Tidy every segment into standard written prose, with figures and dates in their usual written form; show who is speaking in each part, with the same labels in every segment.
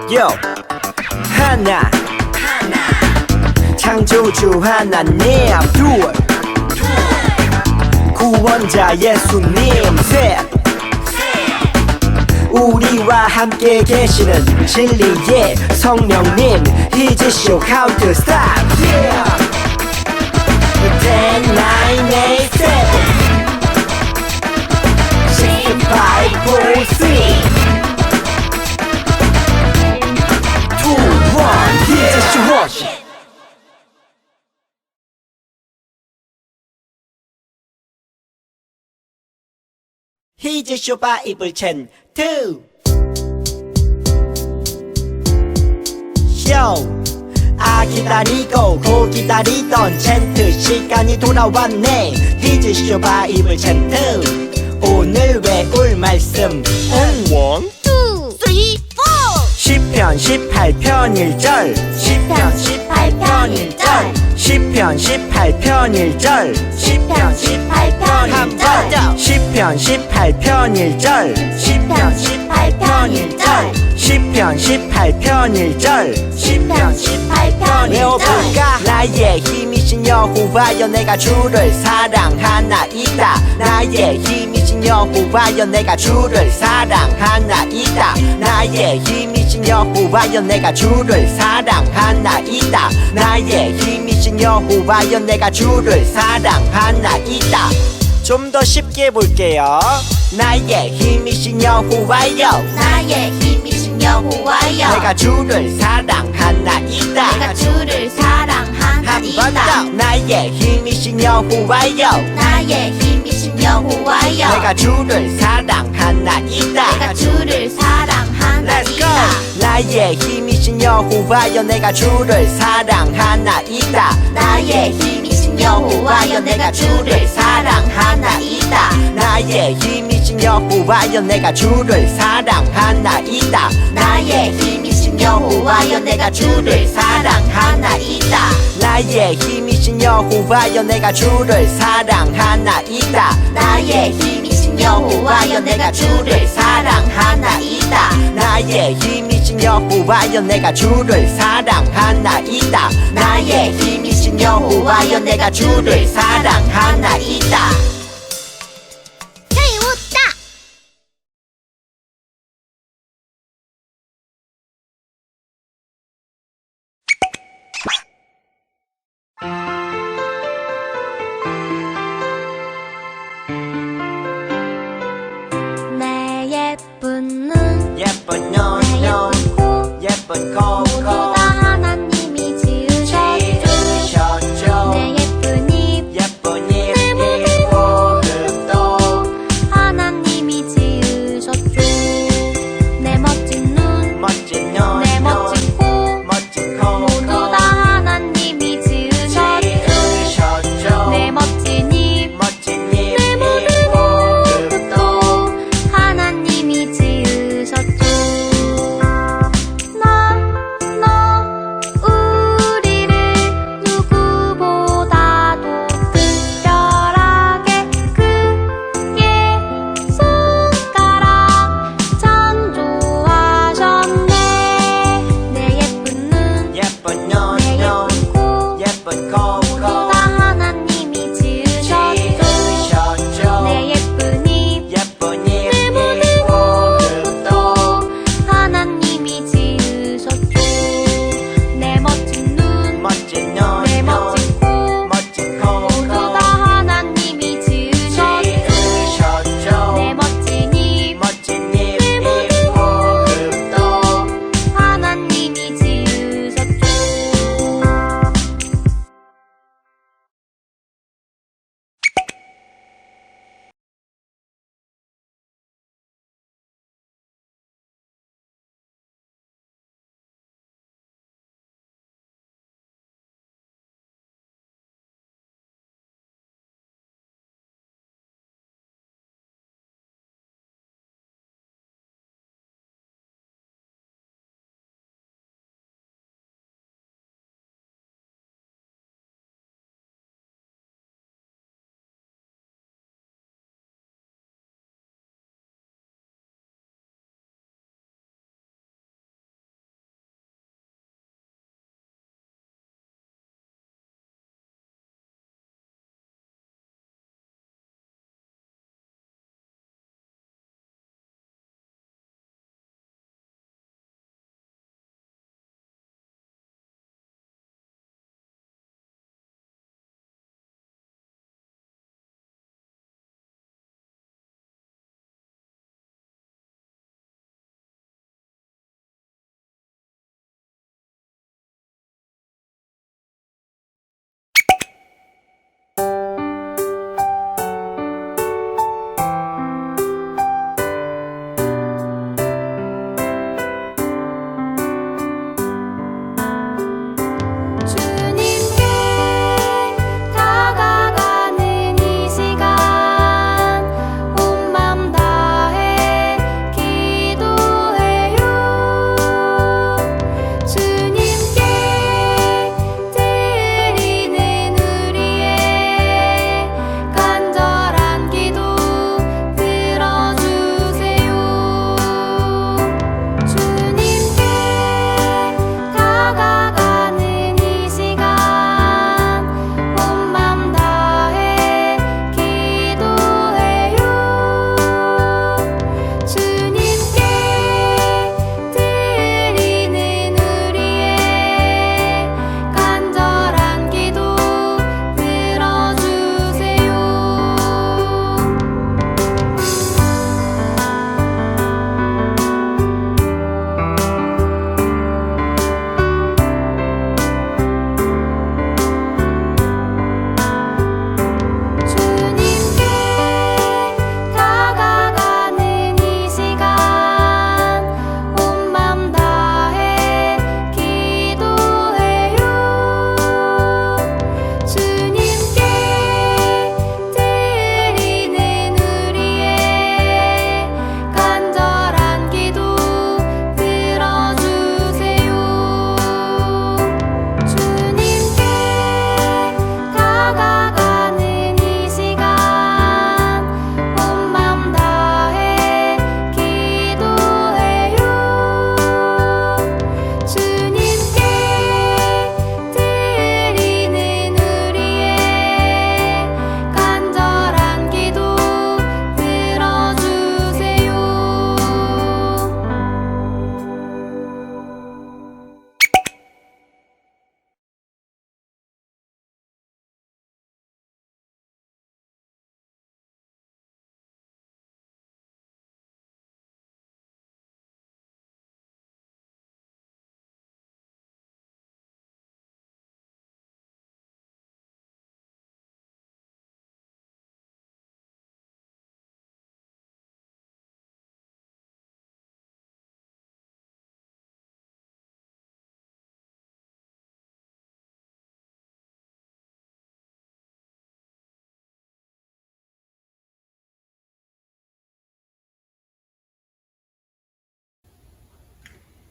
Speaker 1: Yo 하나 창조주 하나님 둘 구원자 예수님 셋 우리와 함께 계시는 진리의 성령님 He's show count stop yeah 10, 9, 8, 7 6, 5, 4, 3 2, 1 He's show worship He's show Bible chain 2 Yo 기다리고 고 기다리던 챈트 시간이 돌아왔네 He's show Bible chain 2 오늘 외울 말씀 1, 2, 3, 4 시편 18편 1절 시편 18편 1절 시편 18편 1절 시편 18편 1절 시편 18편 1절 시편 18편 1절 시편 18편 1절 시편 18편 1절 외워볼까 나의 힘이신 여호와여 내가 주를 사랑하나이다 나의 힘이신 여호와여 내가 주를 사랑하나이다 나의 힘이신 여호와여 내가 주를 사랑하나이다 나의 힘이신 여호와여 내가 주를 사랑하나이다 좀 더 쉽게 볼게요 나의 힘이신 여호와여
Speaker 2: 나의 힘이신 여호와여
Speaker 1: 내가 주를 사랑하나이다
Speaker 2: 내가 주를 사랑하나이다
Speaker 1: 한 번 더 나의 힘이신 여호와여
Speaker 2: 나의 힘이신 여호와여
Speaker 1: 내가 주를 사랑하나이다
Speaker 2: 내가 주를 사랑하나이다
Speaker 1: Let's go 나의 힘이신 여호와여 내가 주를 사랑하나이다
Speaker 2: 나의 힘이신 여호와여 내가 주를 사랑하나이다
Speaker 1: 나의 힘이신 여호와여 내가 주를 사랑하나이다
Speaker 2: 나의 힘이신 여호와여 내가 주를 사랑하나이다
Speaker 1: 나의 힘이신 여호와여 내가 주를 사랑하나이다
Speaker 2: 나의 힘이신 여호와여 내가 주를 사랑하나이다
Speaker 1: 나의 힘이신 여호와여 내가 주를 사랑하나이다
Speaker 2: 나의 힘이신 여호와여 내가 주를 사랑하나이다
Speaker 3: 웃다 내 예쁜 눈
Speaker 1: 예쁜
Speaker 3: 내
Speaker 1: 눈
Speaker 3: 예쁜 코
Speaker 1: 예쁜
Speaker 3: 모두
Speaker 1: 코코
Speaker 3: 다 하나님이 지으셨죠
Speaker 1: 지으셨죠
Speaker 3: 내 예쁜 입
Speaker 1: 예쁜 입 호흡도
Speaker 3: 하나님이 지으셨죠 내 멋진 눈
Speaker 1: 멋진 눈
Speaker 3: 내 멋진 코
Speaker 1: 멋진
Speaker 3: 모두
Speaker 1: 코코
Speaker 3: 다 하나님이 지으셨죠
Speaker 1: 지으셨죠
Speaker 3: 내 멋진 입
Speaker 1: 멋진 입
Speaker 3: 내 모든 호흡도 하나님이 지으셨죠 나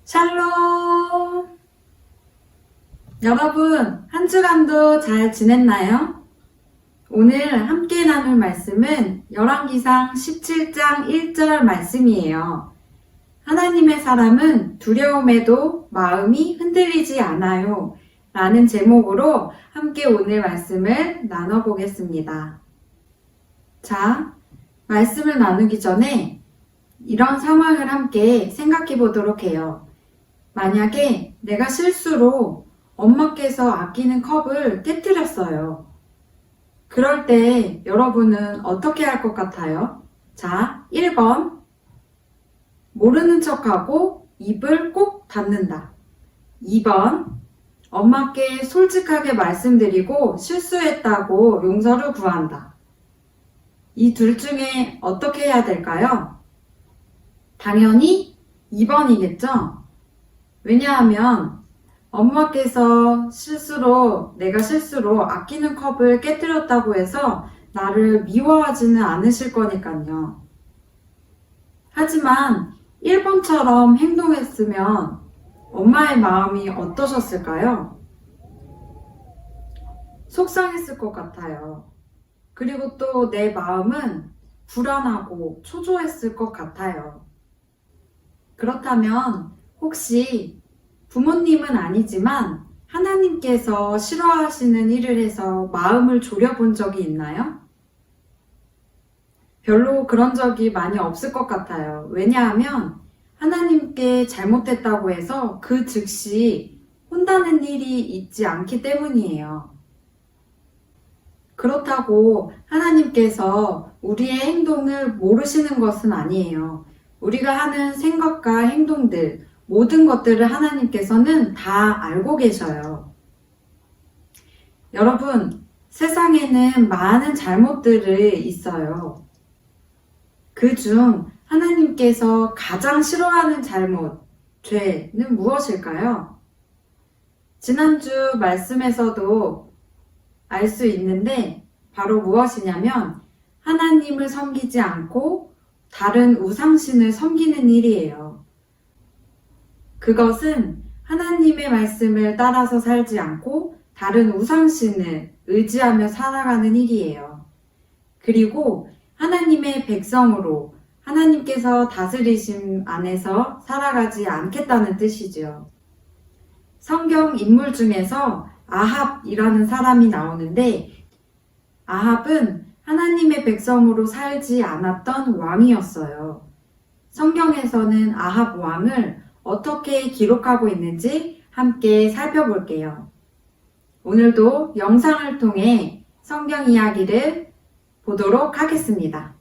Speaker 4: 샬롬! 여러분, 한 주간도 잘 지냈나요? 오늘 함께 나눌 말씀은 열왕기상 17장 1절 말씀이에요. 하나님의 사람은 두려움에도 마음이 흔들리지 않아요. 라는 제목으로 함께 오늘 말씀을 나눠보겠습니다. 자, 말씀을 나누기 전에 이런 상황을 함께 생각해 보도록 해요. 만약에 내가 실수로 엄마께서 아끼는 컵을 깨뜨렸어요. 그럴 때 여러분은 어떻게 할 것 같아요? 자, 1번. 모르는 척하고 입을 꼭 닫는다. 2번. 엄마께 솔직하게 말씀드리고 실수했다고 용서를 구한다. 이 둘 중에 어떻게 해야 될까요? 당연히 2번이겠죠? 왜냐하면 엄마께서 내가 실수로 아끼는 컵을 깨뜨렸다고 해서 나를 미워하지는 않으실 거니까요. 하지만 1번처럼 행동했으면 엄마의 마음이 어떠셨을까요? 속상했을 것 같아요. 그리고 또 내 마음은 불안하고 초조했을 것 같아요. 그렇다면 혹시 부모님은 아니지만 하나님께서 싫어하시는 일을 해서 마음을 졸여본 적이 있나요? 별로 그런 적이 많이 없을 것 같아요. 왜냐하면 하나님께 잘못했다고 해서 그 즉시 혼나는 일이 있지 않기 때문이에요. 그렇다고 하나님께서 우리의 행동을 모르시는 것은 아니에요. 우리가 하는 생각과 행동들, 모든 것들을 하나님께서는 다 알고 계셔요. 여러분, 세상에는 많은 잘못들이 있어요. 그중 하나님께서 가장 싫어하는 잘못, 죄는 무엇일까요? 지난주 말씀에서도 알 수 있는데 바로 무엇이냐면 하나님을 섬기지 않고 다른 우상신을 섬기는 일이에요. 그것은 하나님의 말씀을 따라서 살지 않고 다른 우상신을 의지하며 살아가는 일이에요. 그리고 하나님의 백성으로 하나님께서 다스리심 안에서 살아가지 않겠다는 뜻이죠. 성경 인물 중에서 아합이라는 사람이 나오는데 아합은 하나님의 백성으로 살지 않았던 왕이었어요. 성경에서는 아합 왕을 어떻게 기록하고 있는지 함께 살펴볼게요. 오늘도 영상을 통해 성경 이야기를 보도록 하겠습니다.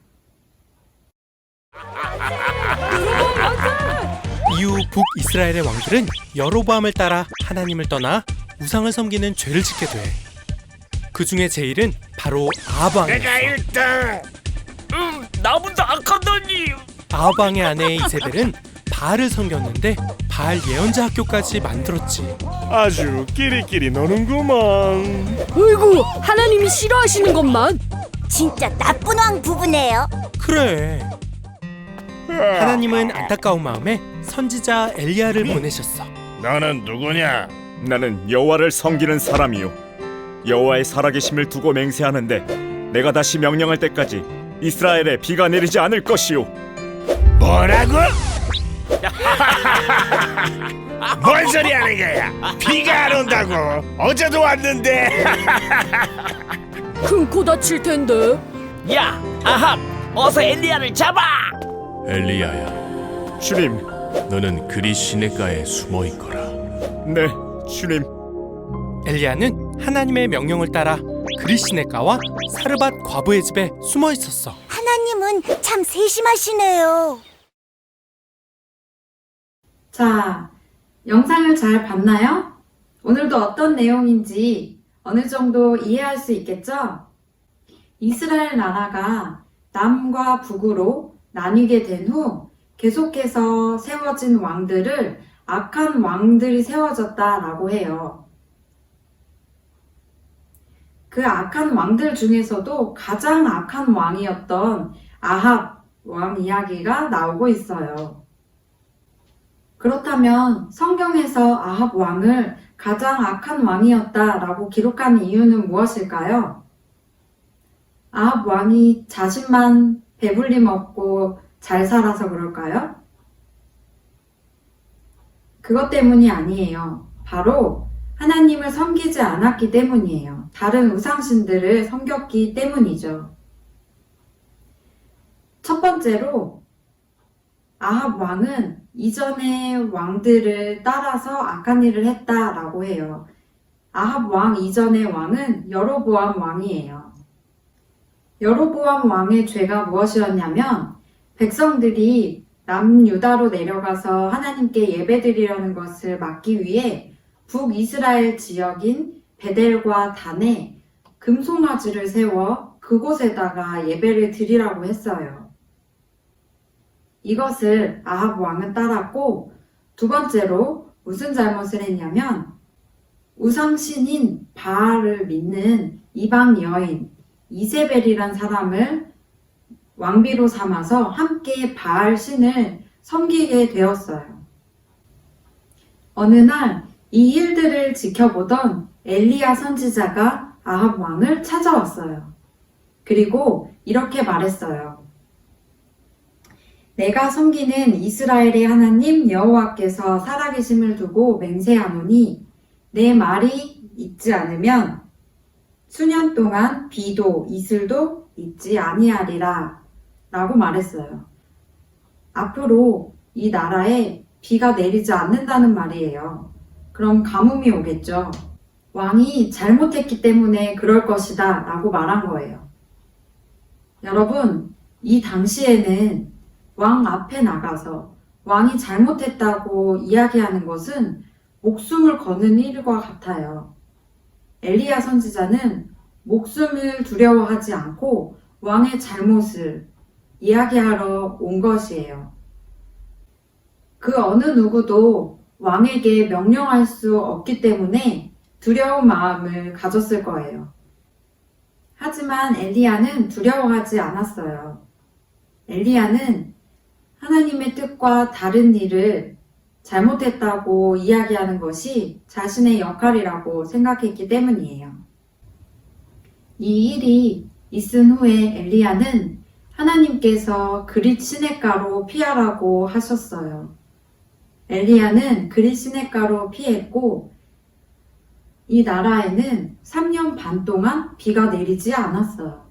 Speaker 5: 이후 북이스라엘의 왕들은 여로보암을 따라 하나님을 떠나 우상을 섬기는 죄를 짓게 돼. 그 중에 제일은 바로 아합 왕이었어.
Speaker 6: 내가 1등! 나보다 악하더니!
Speaker 5: 아합 왕의 아내 이세벨은 바알을 섬겼는데 바알 예언자 학교까지 만들었지.
Speaker 6: 아주 끼리끼리 노는구만.
Speaker 7: 어이구, 하나님이 싫어하시는 것만.
Speaker 2: 진짜 나쁜 왕 부부네요.
Speaker 5: 그래. 하나님은 안타까운 마음에 선지자 엘리야를 보내셨어.
Speaker 6: 너는 누구냐?
Speaker 8: 나는 여호와를 섬기는 사람이요 여호와의 살아계심을 두고 맹세하는데 내가 다시 명령할 때까지 이스라엘에 비가 내리지 않을 것이요.
Speaker 6: 뭐라고? 뭔 소리 하는 거야? 비가 안 온다고? 어제도 왔는데.
Speaker 7: 큰 코 다칠 텐데.
Speaker 9: 야, 아합, 어서 엘리야를 잡아!
Speaker 10: 엘리야야,
Speaker 8: 주님,
Speaker 10: 너는 그리 시냇가에 숨어 있거라.
Speaker 8: 네, 주님.
Speaker 5: 엘리야는 하나님의 명령을 따라 그리시네가와 사르밧 과부의 집에 숨어 있었어.
Speaker 2: 하나님은 참 세심하시네요.
Speaker 4: 자, 영상을 잘 봤나요? 오늘도 어떤 내용인지 어느 정도 이해할 수 있겠죠? 이스라엘 나라가 남과 북으로 나뉘게 된 후 계속해서 세워진 왕들을 악한 왕들이 세워졌다라고 해요. 그 악한 왕들 중에서도 가장 악한 왕이었던 아합 왕 이야기가 나오고 있어요. 그렇다면 성경에서 아합 왕을 가장 악한 왕이었다라고 기록하는 이유는 무엇일까요? 아합 왕이 자신만 배불리 먹고 잘 살아서 그럴까요? 그것 때문이 아니에요. 바로 하나님을 섬기지 않았기 때문이에요. 다른 우상신들을 섬겼기 때문이죠. 첫 번째로 아합 왕은 이전의 왕들을 따라서 악한 일을 했다라고 해요. 아합 왕 이전의 왕은 여로보암 왕이에요. 여로보암 왕의 죄가 무엇이었냐면 백성들이 남유다로 내려가서 하나님께 예배드리려는 것을 막기 위해 북이스라엘 지역인 베델과 단에 금송아지를 세워 그곳에다가 예배를 드리라고 했어요. 이것을 아합 왕은 따랐고, 두 번째로 무슨 잘못을 했냐면 우상신인 바알을 믿는 이방 여인 이세벨이란 사람을 왕비로 삼아서 함께 바알 신을 섬기게 되었어요. 어느 날 이 일들을 지켜보던 엘리야 선지자가 아합 왕을 찾아왔어요. 그리고 이렇게 말했어요. 내가 섬기는 이스라엘의 하나님 여호와께서 살아계심을 두고 맹세하노니 내 말이 있지 않으면 수년 동안 비도 이슬도 있지 아니하리라 라고 말했어요. 앞으로 이 나라에 비가 내리지 않는다는 말이에요. 그럼 가뭄이 오겠죠. 왕이 잘못했기 때문에 그럴 것이다 라고 말한 거예요. 여러분, 이 당시에는 왕 앞에 나가서 왕이 잘못했다고 이야기하는 것은 목숨을 거는 일과 같아요. 엘리야 선지자는 목숨을 두려워하지 않고 왕의 잘못을 이야기하러 온 것이에요. 그 어느 누구도 왕에게 명령할 수 없기 때문에 두려운 마음을 가졌을 거예요. 하지만 엘리야는 두려워하지 않았어요. 엘리야는 하나님의 뜻과 다른 일을 잘못했다고 이야기하는 것이 자신의 역할이라고 생각했기 때문이에요. 이 일이 있은 후에 엘리야는 하나님께서 그릿 시냇가로 피하라고 하셨어요. 엘리야는 그릿 시냇가로 피했고 이 나라에는 3년 반 동안 비가 내리지 않았어요.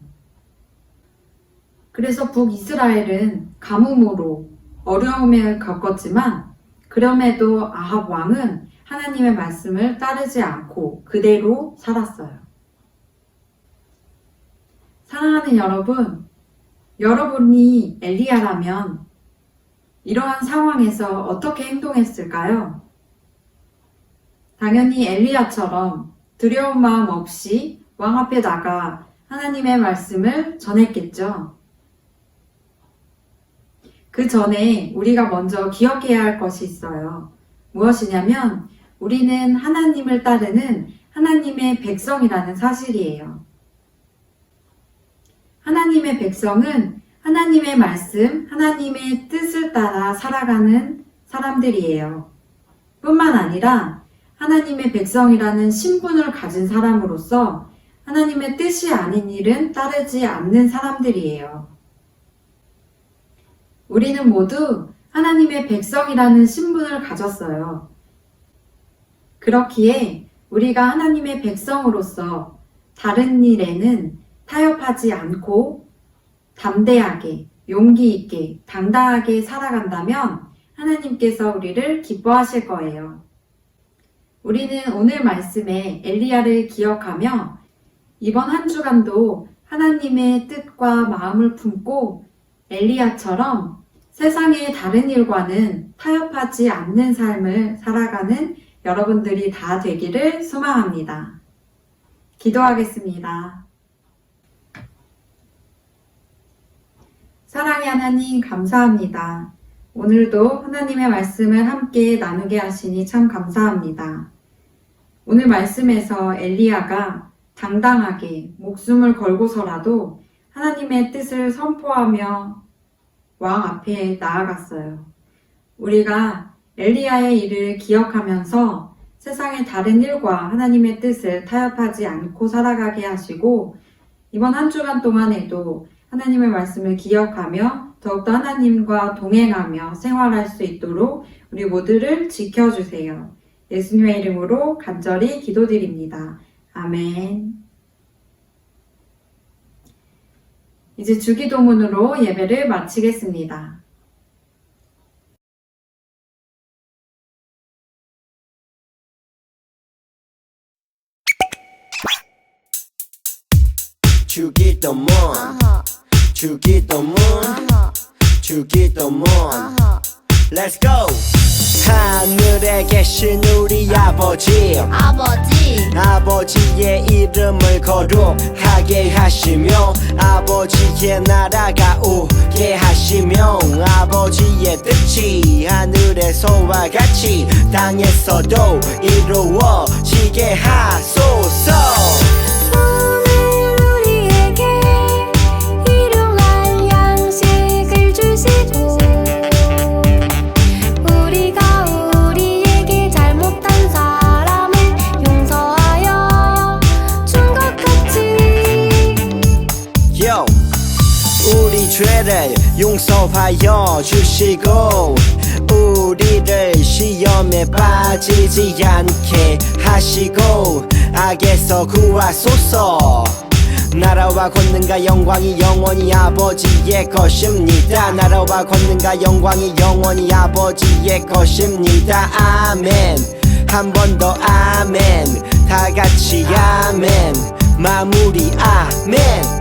Speaker 4: 그래서 북이스라엘은 가뭄으로 어려움을 겪었지만 그럼에도 아합 왕은 하나님의 말씀을 따르지 않고 그대로 살았어요. 사랑하는 여러분, 여러분이 엘리야라면 이러한 상황에서 어떻게 행동했을까요? 당연히 엘리야처럼 두려운 마음 없이 왕 앞에 나가 하나님의 말씀을 전했겠죠. 그 전에 우리가 먼저 기억해야 할 것이 있어요. 무엇이냐면 우리는 하나님을 따르는 하나님의 백성이라는 사실이에요. 하나님의 백성은 하나님의 말씀, 하나님의 뜻을 따라 살아가는 사람들이에요. 뿐만 아니라 하나님의 백성이라는 신분을 가진 사람으로서 하나님의 뜻이 아닌 일은 따르지 않는 사람들이에요. 우리는 모두 하나님의 백성이라는 신분을 가졌어요. 그렇기에 우리가 하나님의 백성으로서 다른 일에는 타협하지 않고 담대하게, 용기 있게, 당당하게 살아간다면 하나님께서 우리를 기뻐하실 거예요. 우리는 오늘 말씀에 엘리야를 기억하며 이번 한 주간도 하나님의 뜻과 마음을 품고 엘리야처럼 세상의 다른 일과는 타협하지 않는 삶을 살아가는 여러분들이 다 되기를 소망합니다. 기도하겠습니다. 사랑의 하나님 감사합니다. 오늘도 하나님의 말씀을 함께 나누게 하시니 참 감사합니다. 오늘 말씀에서 엘리야가 당당하게 목숨을 걸고서라도 하나님의 뜻을 선포하며 왕 앞에 나아갔어요. 우리가 엘리야의 일을 기억하면서 세상의 다른 일과 하나님의 뜻을 타협하지 않고 살아가게 하시고 이번 한 주간 동안에도 하나님의 말씀을 기억하며 더욱더 하나님과 동행하며 생활할 수 있도록 우리 모두를 지켜주세요. 예수님의 이름으로 간절히 기도드립니다. 아멘. 이제 주기도문으로 예배를 마치겠습니다.
Speaker 1: 주기도문 주기도문 주기도문 Let's go! 하늘에 계신 우리 아버지 아버지의 이름을 거룩하게 하시며 아버지의 나라가 오게 하시며 아버지의 뜻이 하늘에서와 같이 땅에서도 이루어지게 하소서. 우리 죄를 용서하여 주시고 우리를 시험에 빠지지 않게 하시고 악에서 구하소서. 나라와 권능과 영광이 영원히 아버지의 것입니다. 나라와 권능과 영광이 영원히 아버지의 것입니다. 아멘. 한 번 더 아멘. 다 같이 아멘. 마무리 아멘.